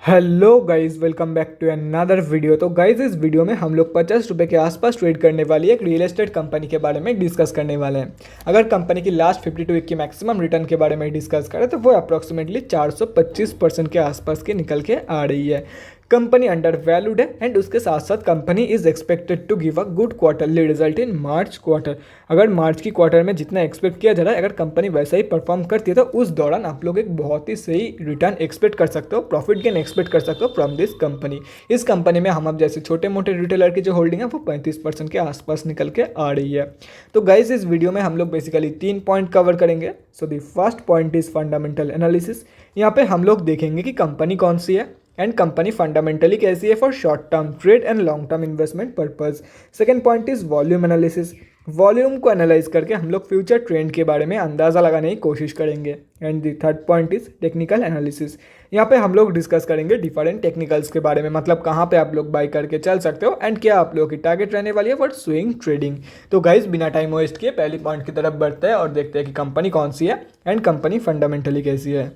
Hello guys, welcome back to another video. तो guys इस video में हम लोग 50 रुपये के आसपास ट्रेड करने वाली एक रियल एस्टेट कंपनी के बारे में डिस्कस करने वाले हैं। अगर कंपनी की लास्ट 52 वीक की मैक्सिमम रिटर्न के बारे में डिस्कस करें तो वो अप्रॉक्सीमेटली 425% के आसपास की निकल के आ रही है। कंपनी अंडर वैल्यूड है एंड उसके साथ साथ company is expected to give a good quarterly result in March quarter. अगर मार्च की क्वार्टर में जितना एक्सपेक्ट किया जा रहा है, अगर कंपनी वैसा ही परफॉर्म करती है तो उस दौरान आप लोग एक बहुत ही सही रिटर्न एक्सपेक्ट कर सकते हो, प्रॉफिट गेन एक्सपेक्ट कर सकते हो फ्रॉम दिस कंपनी। इस कंपनी में हम अब जैसे छोटे मोटे रिटेलर की जो होल्डिंग है वो 35% के आसपास निकल के आ रही है। तो गाइज इस वीडियो में हम लोग बेसिकली 3 पॉइंट कवर करेंगे। So the first point is fundamental analysis. यहाँ पे हम लोग देखेंगे कि कंपनी कौन सी है एंड कंपनी फंडामेंटली कैसी है for short term trade and long term investment purpose. Second point is volume analysis. Volume को एनालाइज करके हम लोग फ्यूचर ट्रेंड के बारे में अंदाज़ा लगाने की कोशिश करेंगे। And the third point is technical analysis. यहाँ पे हम लोग डिस्कस करेंगे डिफरेंट टेक्निकल्स के बारे में, मतलब कहाँ पे आप लोग बाई करके चल सकते हो एंड क्या आप लोगों की टारगेट रहने वाली है फॉर स्विंग ट्रेडिंग। तो गाइज बिना टाइम वेस्ट किए पहली पॉइंट की तरफ बढ़ते हैं और देखते हैं कि कंपनी कौन सी है एंड कंपनी फंडामेंटली कैसी है।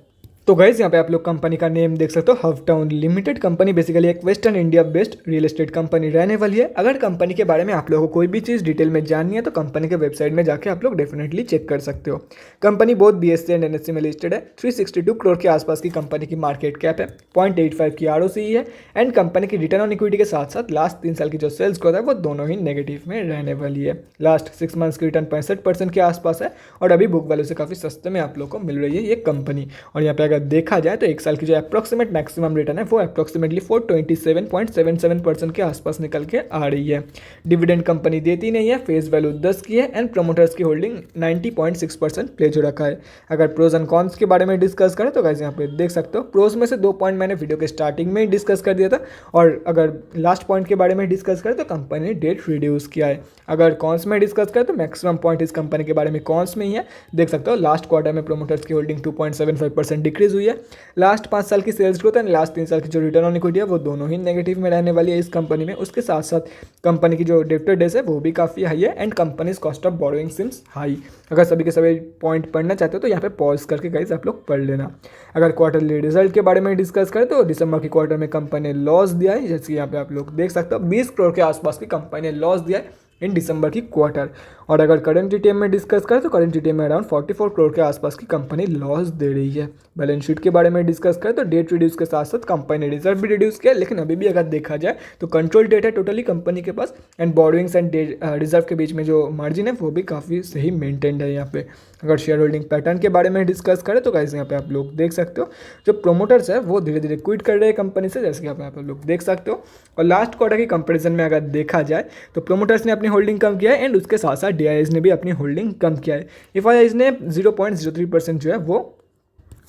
तो गाइज यहाँ पे आप लोग कंपनी का नेम देख सकते हो, हफटाउन लिमिटेड। कंपनी बेसिकली एक western India based real estate company रहने वाली है। अगर कंपनी के बारे में आप लोगों को कोई भी चीज़ डिटेल में जाननी है तो कंपनी के वेबसाइट में जाके आप लोग डेफिनेटली चेक कर सकते हो। कंपनी बहुत BSE एंड NSE में लिस्टेड है। 362 करोड़ के आसपास की कंपनी की मार्केट कैप है। 0.85 की ROCE है एंड कंपनी की रिटर्न ऑन इक्विटी के साथ साथ लास्ट 3 साल की जो सेल्स ग्रोथ है वो दोनों ही नेगेटिव में रहने वाली है। लास्ट 6 मंथ्स की रिटर्न 65% के आसपास है और अभी बुक वैल्यू से काफ़ी सस्ते में आप लोग को मिल रही है ये कंपनी। और यहाँ पे अगर देखा जाए तो एक साल की जो अप्रॉक्सीमेट मैक्सिमम रिटर्न है वो अप्रॉक्सीमेटली 427.77% के आसपास निकल के आ रही है। डिविडेंड कंपनी देती नहीं है, फेस वैल्यू 10 की है एंड प्रमोटर्स की होल्डिंग 90.6% प्लेज हो रखा है। अगर प्रोज एंड कॉन्स के बारे में डिस्कस करें तो गाइस यहाँ पे देख सकते हो, प्रोज में से 2 पॉइंट मैंने वीडियो के स्टार्टिंग में ही डिस्कस कर दिया था और अगर लास्ट पॉइंट के बारे में डिस्कस करें तो कंपनी ने डेट रिड्यूस किया है। अगर कॉन्स में डिस्कस करें तो मैक्सिमम पॉइंट इस कंपनी के बारे में कॉन्स में ही है। देख सकते हो लास्ट क्वार्टर में प्रोमोटर्स की होल्डिंग 2.75% डिक्रीज हुई है। लास्ट 5 साल की सेल्स ग्रोथ एंड लास्ट 3 साल की जो रिटर्न ऑन इक्विटी है वो दोनों ही नेगेटिव में रहने वाली है इस कंपनी में। उसके साथ साथ कंपनी की जो डेब्टर डेज है वो भी काफ़ी हाई है and company's cost of borrowing seems high. अगर सभी के सभी पॉइंट पढ़ना चाहते हो तो यहाँ पे पॉज करके गाइस आप लोग पढ़ लेना। अगर क्वार्टरली रिजल्ट के बारे में डिस्कस करें तो दिसंबर की क्वार्टर में कंपनी ने लॉस दिया है, जैसे यहाँ पे आप लोग देख सकते हो 20 करोड़ के आसपास की कंपनी ने लॉस दिया है इन दिसंबर की क्वार्टर। और अगर करंट जीटीएम में डिस्कस करें तो करंट जीटीएम में अराउंड 44 करोड़ के आसपास की कंपनी लॉस दे रही है। बैलेंस शीट के बारे में डिस्कस करें तो डेट रिड्यूस के साथ साथ कंपनी ने रिजर्व भी रिड्यूस किया, लेकिन अभी भी अगर देखा जाए तो कंट्रोल डेट है टोटली कंपनी के पास एंड बोरोइंग्स एंड रिजर्व के बीच में जो मार्जिन है वो भी काफ़ी सही मेंटेन्ड है यहाँ पे। अगर शेयर होल्डिंग पैटर्न के बारे में डिस्कस करें तो गाइस यहाँ पे आप लोग देख सकते हो जो प्रोमोटर्स है वो धीरे धीरे क्विट कर रहे हैं कंपनी से, जैसे कि आप लोग देख सकते हो। और लास्ट क्वार्टर की कंपेरिजन में अगर देखा जाए तो प्रोमोटर्स ने अपनी होल्डिंग कम किया है एंड उसके साथ साथ DIIs ने भी अपनी होल्डिंग कम किया है। FIIs ने 0.03% जो है वो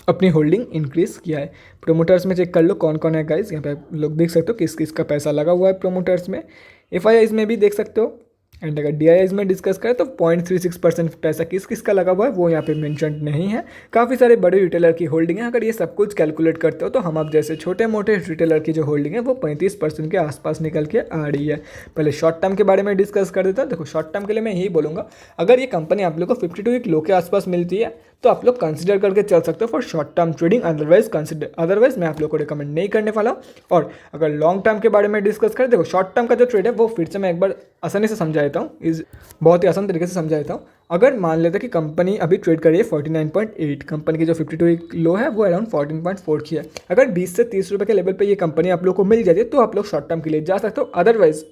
अपनी होल्डिंग इंक्रीज किया है। प्रोमोटर्स में चेक कर लो कौन कौन है गाइस, यहाँ पे आप लोग देख सकते हो किस किस का पैसा लगा हुआ है प्रोमोटर्स में। FIIs में भी देख सकते हो एंड अगर DIIs में डिस्कस करें तो 0.36% पैसा किस किस का लगा हुआ है वो यहाँ पे मेंशन नहीं है। काफ़ी सारे बड़े रिटेलर की होल्डिंग है। अगर ये सब कुछ कैलकुलेट करते हो तो हम अब जैसे छोटे मोटे रिटेलर की जो होल्डिंग है वो 35% के आसपास निकल के आ रही है। पहले शॉर्ट टर्म के बारे में डिस्कस कर देता हूँ। देखो शॉर्ट टर्म के लिए मैं यही बोलूँगा, अगर ये कंपनी आप लोग को 52 वीक लो के आसपास मिलती है तो आप लोग कंसिडर करके चल सकते हो for short term trading, otherwise मैं आप लोग को रिकमेंड नहीं करने वाला हूँ। और अगर लॉन्ग टर्म के बारे में डिस्कस करें, देखो शॉर्ट टर्म का जो ट्रेड है वो फिर से मैं एक बार आसानी से समझा देता हूँ, बहुत ही आसान तरीके से समझा देता हूँ। अगर मान लेते हैं कि कंपनी अभी ट्रेड कर रही है 49.8, कंपनी की जो 52 वीक लो है वो अराउंड 14.4 की है। अगर 20 से 30 रुपये के लेवल पे ये कंपनी आप लोग को मिल जाती है तो आप लोग शॉर्ट टर्म के लिए जा सकते हो। अदरवाइज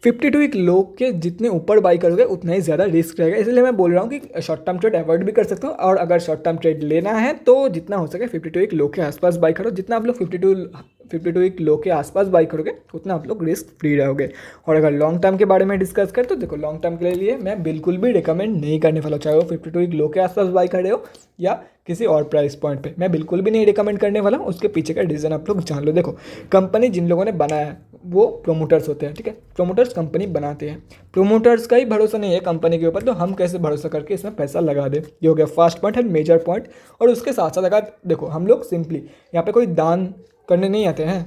52 वीक लो के जितने ऊपर बाई करोगे उतना ही ज़्यादा रिस्क रहेगा, इसलिए मैं बोल रहा हूँ कि शॉर्ट टर्म ट्रेड अवॉइड भी कर सकते हो। और अगर शॉर्ट टर्म ट्रेड लेना है तो जितना हो सके 52 वीक लो के आसपास बाई करो। जितना आप लोग 52 वीक लो के आसपास बाई करोगे उतना आप लोग रिस्क फ्री रहोगे। और अगर लॉन्ग टर्म के बारे में डिस्कस करें तो देखो लॉन्ग टर्म के लिए मैं बिल्कुल भी रिकमेंड नहीं करने वाला, चाहे वो 52 वीक लो के आसपास बाई कर रहे हो या किसी और प्राइस पॉइंट पे, मैं बिल्कुल भी नहीं रिकमेंड करने वाला हूँ। उसके पीछे का रीज़न आप लोग जान लो। देखो कंपनी जिन लोगों ने बनाया है वो प्रोमोटर्स होते हैं, ठीक है। प्रोमोटर्स कंपनी बनाते हैं, प्रोमोटर्स का ही भरोसा नहीं है कंपनी के ऊपर, तो हम कैसे भरोसा करके इसमें पैसा लगा दें। ये हो गया first point and major point. और उसके साथ साथ अगर देखो हम लोग सिंपली यहाँ पे कोई दान करने नहीं आते हैं,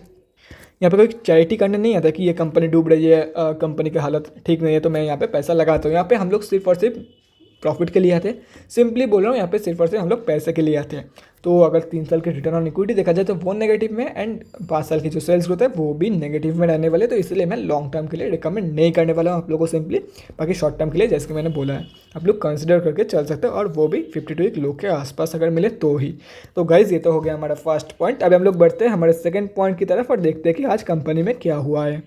यहाँ पे कोई चैरिटी करने नहीं आता कि ये कंपनी डूब रही है, कंपनी की हालत ठीक नहीं है तो मैं यहाँ पे पैसा लगाता हूँ। यहाँ पे हम लोग सिर्फ और सिर्फ प्रॉफिट के लिए आते हैं। सिंपली बोल रहा हूँ, यहाँ पे सिर्फ और सिर्फ हम लोग पैसे के लिए आते हैं। तो अगर 3 साल के रिटर्न ऑन इक्विटी देखा जाए तो वो नेगेटिव में, एंड 5 साल की जो सेल्स ग्रोथ है वो भी नेगेटिव में रहने वाले। तो इसलिए मैं लॉन्ग टर्म के लिए रिकमेंड नहीं करने वाला हूँ आप लोगों को सिंपली। बाकी शॉर्ट टर्म के लिए जैसे कि मैंने बोला है आप लोग कंसिडर करके चल सकते हो, और वो भी 52 वीक लो के आसपास अगर मिले तो ही। तो गाइज ये तो हो गया हमारा फर्स्ट पॉइंट। अब हम लोग बढ़ते हैं हमारे सेकंड पॉइंट की तरफ और देखते हैं कि आज कंपनी में क्या हुआ है।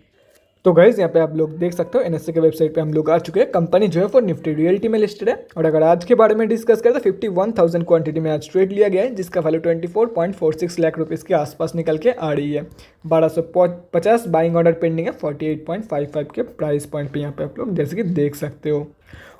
तो गाइज यहाँ पे आप लोग देख सकते हो एनएससी के वेबसाइट पे हम लोग आ चुके हैं। कंपनी जो है वो निफ्टी रियल्टी में लिस्टेड है, और अगर आज के बारे में डिस्कस करें तो 51,000 क्वांटिटी में आज ट्रेड लिया गया है, जिसका वैल्यू 24.46 लाख रुपीज़ के आसपास निकल के आ रही है। 1250 बाइंग ऑर्डर पेंडिंग है 48.55 के प्राइस पॉइंट पे यहाँ पे आप लोग जैसे कि देख सकते हो।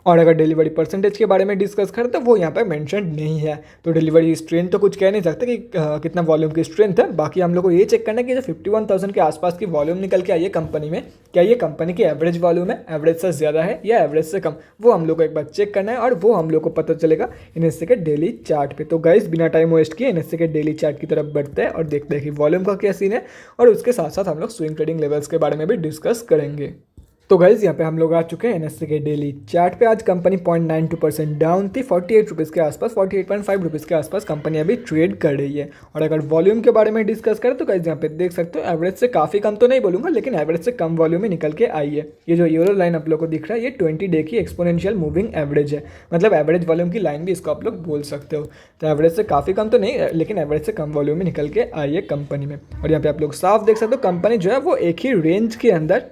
और अगर डिलीवरी परसेंटेज के बारे में डिस्कस करें तो वो यहाँ पर मेंशन नहीं है। तो डिलीवरी स्ट्रेंथ तो कुछ कह नहीं सकते कि कितना वॉल्यूम की स्ट्रेंथ है। बाकी हम लोग को ये चेक करना है कि जो 51,000 के आसपास की वॉल्यूम निकल के आई है कंपनी में, क्या ये कंपनी की एवरेज वॉल्यूम है, एवरेज से ज़्यादा है या एवरेज से कम, वो हम लोग को एक बार चेक करना है, और वो हम लोग को पता चलेगा एनएससी के डेली चार्ट पे। तो गाइस बिना टाइम वेस्ट किए एनएससी के डेली चार्ट की तरफ बढ़ते हैं और देखते हैं कि वॉल्यूम का क्या सीन है, और उसके साथ साथ हम लोग स्विंग ट्रेडिंग लेवल्स के बारे में भी डिस्कस करेंगे। तो गाइज यहाँ पे हम लोग आ चुके हैं एनएससी के डेली चार्ट पे। आज कंपनी 0.92% डाउन थी, 48 रुपीज़ के आसपास, 48.5 रुपीज़ के आसपास कंपनी अभी ट्रेड कर रही है। और अगर वॉल्यूम के बारे में डिस्कस करें तो गाइज यहाँ पे देख सकते हो एवरेज से काफ़ी कम तो नहीं बोलूँगा, लेकिन एवरेज से कम वॉल्यूम ही निकल के आई है। ये जो येलो लाइन आप लोग को दिख रहा है ये 20 डे की एक्सपोनेंशियल मूविंग एवरेज है, मतलब एवरेज वॉल्यूम की लाइन भी इसको आप लोग बोल सकते हो। तो एवरेज से काफ़ी कम तो नहीं, लेकिन एवरेज से कम वॉल्यूम में निकल के आई है कंपनी में। और यहाँ पे आप लोग साफ देख सकते हो कंपनी जो है वो एक ही रेंज के अंदर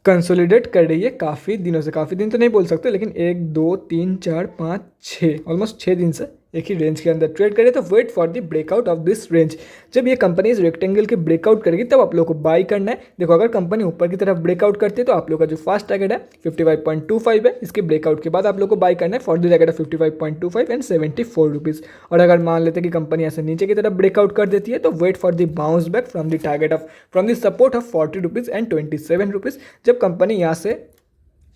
कंसोलिडेट कर रही है काफ़ी दिनों से। काफ़ी दिन तो नहीं बोल सकते, लेकिन 1 2 3 4 5 6 ऑलमोस्ट 6 दिन से एक ही रेंज के अंदर ट्रेड करे। तो wait for the breakout of this range. जब ये कंपनी इस रेक्टेंगल के ब्रेकआउट करेगी तब आप लोग को बाई करना है। देखो अगर कंपनी ऊपर की तरफ ब्रेकआउट करती है तो आप लोग का जो फास्ट टारगेट है 55.25 है। इसके ब्रेकआउट के बाद आप लोग को बाई करना है for the target of 55.25 and 74 rupees. और अगर मान लेते हैं कि कंपनी ऐसे नीचे की तरफ ब्रेकआउट कर देती है तो wait for the bounce back from the target of from the support of 40 rupees and 27 rupees. जब कंपनी यहाँ से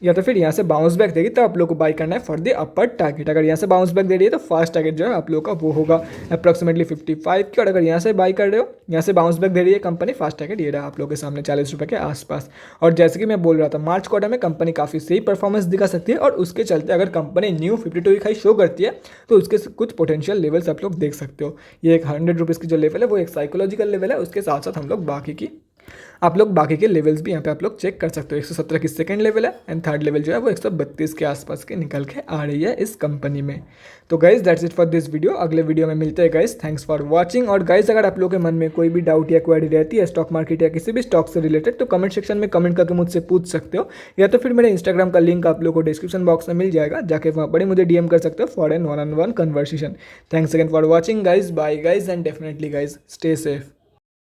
या तो फिर यहाँ से बाउंस बैक देगी तो आप लोग को बाई करना है फॉर द अपर टारगेट। अगर यहाँ से बाउंस बैक दे रही है तो फर्स्ट टारगेट जो है आप लोग का वो होगा अप्रॉक्सीमेटली 55 की। और अगर यहाँ से बाई कर रहे हो, यहाँ से बाउंस बैक दे रही है कंपनी, फर्स्ट टारगेट ये रहा आप लोग के सामने 40 रुपये के आसपास। और जैसे कि मैं बोल रहा था मार्च क्वार्टर में कंपनी काफ़ी सही परफॉर्मेंस दिखा सकती है, और उसके चलते अगर company new 52 week high show करती है तो उसके कुछ पोटेंशियल लेवल्स आप लोग देख सकते हो। ये एक 100 रुपीज़ की जो लेवल है वो एक साइकोलॉजिकल लेवल है, उसके साथ साथ हम लोग बाकी के लेवल्स भी यहाँ पे आप लोग चेक कर सकते हो। 117 की सेकंड लेवल है, एंड थर्ड लेवल जो है वो 132 के आसपास के निकल के आ रही है इस कंपनी में। तो guys that's it for this video. अगले वीडियो में मिलते हैं गाइज। Thanks for watching. और गाइज अगर आप लोगों के मन में कोई भी डाउट या क्वेरी रहती है स्टॉक मार्केट या किसी भी स्टॉक से रिलेटेड तो कमेंट सेक्शन में कमेंट करके मुझसे पूछ सकते हो, या तो फिर मेरे इंस्टाग्राम का लिंक आप लोगों को डिस्क्रिप्शन बॉक्स में मिल जाएगा, जाके वहाँ पर मुझे डीएम कर सकते हो for an 1-on-1 conversation. Thanks again for watching guys. Bye guys, and definitely guys stay safe.